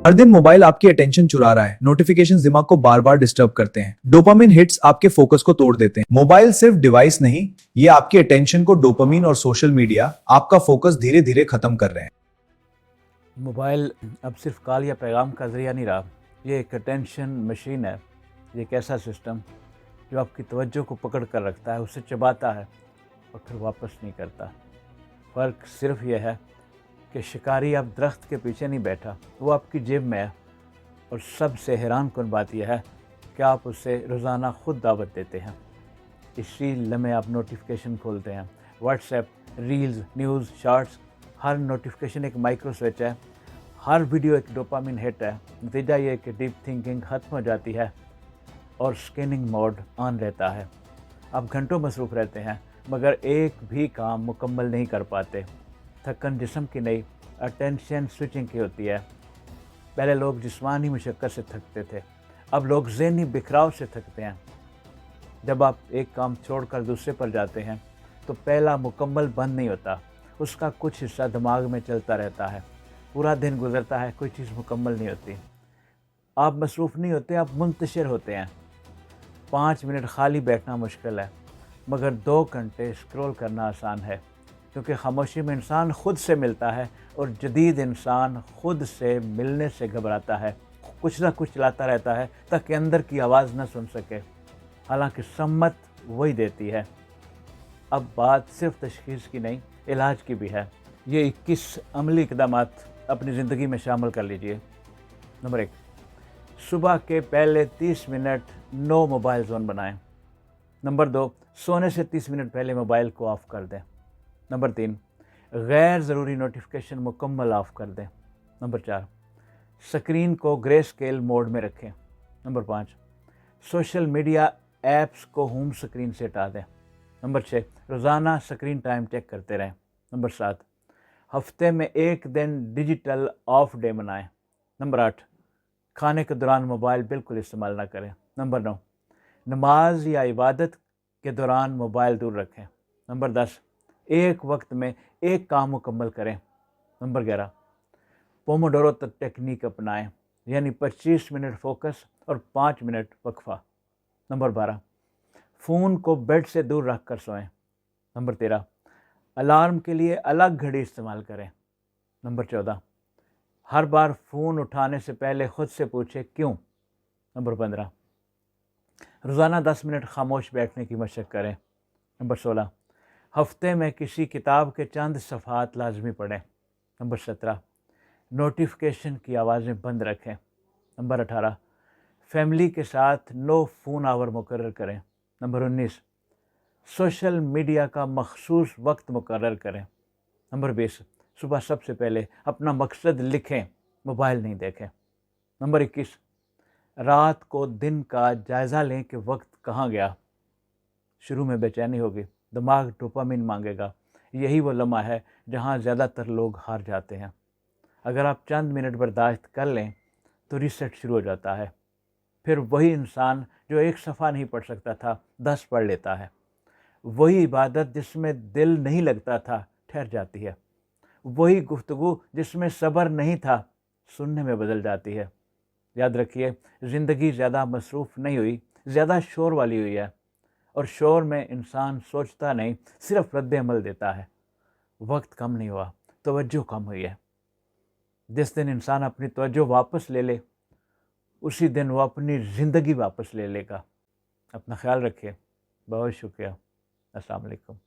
हर दिन मोबाइल आपकी अटेंशन चुरा रहा है। नोटिफिकेशंस दिमाग को बार बार डिस्टर्ब करते हैं। डोपामिन हिट्स आपके फोकस को तोड़ देते हैं। मोबाइल सिर्फ डिवाइस नहीं, ये आपकी अटेंशन को डोपामिन और सोशल मीडिया आपका फोकस धीरे धीरे खत्म कर रहे हैं। मोबाइल अब सिर्फ कॉल या पैगाम का ज़रिया नहीं रहा, ये एक अटेंशन मशीन है। ये एक ऐसा सिस्टम जो आपकी तवज्जो को पकड़ कर रखता है, उसे चबाता है और फिर वापस नहीं करता। फ़र्क सिर्फ यह है कि शिकारी अब दरख्त के पीछे नहीं बैठा, वो आपकी जेब में है। और सबसे हैरान कुन बात यह है कि आप उसे रोज़ाना ख़ुद दावत देते हैं। इसी लम्हे आप नोटिफिकेशन खोलते हैं, व्हाट्सएप, रील्स, न्यूज़, शॉर्ट्स। हर नोटिफिकेशन एक माइक्रो स्विच है, हर वीडियो एक डोपामिन हिट है। नतीजा ये कि डीप थिंकिंग ख़त्म हो जाती है और स्कैनिंग मोड ऑन रहता है। आप घंटों मसरूफ़ रहते हैं मगर एक भी काम मुकम्मल नहीं कर पाते। थकन जिस्म की नहीं, अटेंशन स्विचिंग की होती है। पहले लोग जिस्मानी मशक्क़त से थकते थे, अब लोग ज़हनी बिखराव से थकते हैं। जब आप एक काम छोड़कर दूसरे पर जाते हैं तो पहला मुकम्मल बंद नहीं होता, उसका कुछ हिस्सा दिमाग में चलता रहता है। पूरा दिन गुजरता है, कोई चीज़ मुकम्मल नहीं होती। आप मसरूफ़ नहीं होते, आप मुंतशिर होते हैं। 5 मिनट खाली बैठना मुश्किल है मगर 2 घंटे स्क्रॉल करना आसान है, क्योंकि खामोशी में इंसान ख़ुद से मिलता है और जदीद इंसान ख़ुद से मिलने से घबराता है। कुछ ना कुछ चलाता रहता है ताकि अंदर की आवाज़ न सुन सके, हालांकि सम्मत वही देती है। अब बात सिर्फ तशख़ीस की नहीं, इलाज की भी है। ये 21 अमली इक़दामात अपनी ज़िंदगी में शामिल कर लीजिए। नंबर 1, सुबह के पहले 30 मिनट नो मोबाइल ज़ोन बनाएं। नंबर 2, सोने से 30 मिनट पहले मोबाइल को ऑफ़ कर दें। नंबर 3, गैर ज़रूरी नोटिफिकेशन मुकम्मल ऑफ़ कर दें। नंबर 4, स्क्रीन को ग्रे स्केल मोड में रखें। नंबर 5, सोशल मीडिया ऐप्स को होम स्क्रीन से हटा दें। नंबर 6, रोज़ाना स्क्रीन टाइम चेक करते रहें। नंबर 7, हफ्ते में 1 दिन डिजिटल ऑफ डे मनाएं। नंबर 8, खाने के दौरान मोबाइल बिल्कुल इस्तेमाल ना करें। नंबर 9, नमाज या इबादत के दौरान मोबाइल दूर रखें। नंबर 10, एक वक्त में एक काम मुकम्मल करें। नंबर 11, पोमोडोरो टेक्निक अपनाएं, यानी 25 मिनट फोकस और 5 मिनट वक्फा। नंबर 12, फ़ोन को बेड से दूर रख कर सोएं। नंबर 13, अलार्म के लिए अलग घड़ी इस्तेमाल करें। नंबर 14, हर बार फ़ोन उठाने से पहले ख़ुद से पूछें क्यों। नंबर 15, रोज़ाना 10 मिनट खामोश बैठने की मशक करें। नंबर 16, हफ्ते में किसी किताब के चंद सफ़हात लाजमी पढ़ें। नंबर 17, नोटिफिकेशन की आवाज़ें बंद रखें। नंबर 18, फैमिली के साथ नो फ़ोन आवर मुकर्रर करें। नंबर 19, सोशल मीडिया का मखसूस वक्त मुकर्रर करें। नंबर 20, सुबह सबसे पहले अपना मकसद लिखें, मोबाइल नहीं देखें। नंबर 21, रात को दिन का जायज़ा लें कि वक्त कहाँ गया। शुरू में बेचैनी होगी, दिमाग डोपामिन मांगेगा। यही वो लम्हा है जहाँ ज़्यादातर लोग हार जाते हैं। अगर आप चंद मिनट बर्दाश्त कर लें तो रीसेट शुरू हो जाता है। फिर वही इंसान जो एक सफ़ा नहीं पढ़ सकता था 10 पढ़ लेता है। वही इबादत जिसमें दिल नहीं लगता था ठहर जाती है। वही गुफ्तगू जिसमें सब्र नहीं था सुनने में बदल जाती है। याद रखिए, ज़िंदगी ज़्यादा मसरूफ़ नहीं हुई, ज़्यादा शोर वाली हुई है। और शोर में इंसान सोचता नहीं, सिर्फ रद्द अमल देता है। वक्त कम नहीं हुआ, तवज्जो कम हुई है। जिस दिन इंसान अपनी तवज्जो वापस ले ले, उसी दिन वो अपनी ज़िंदगी वापस ले लेगा। अपना ख्याल रखिए। बहुत शुक्रिया। अस्सलाम वालेकुम।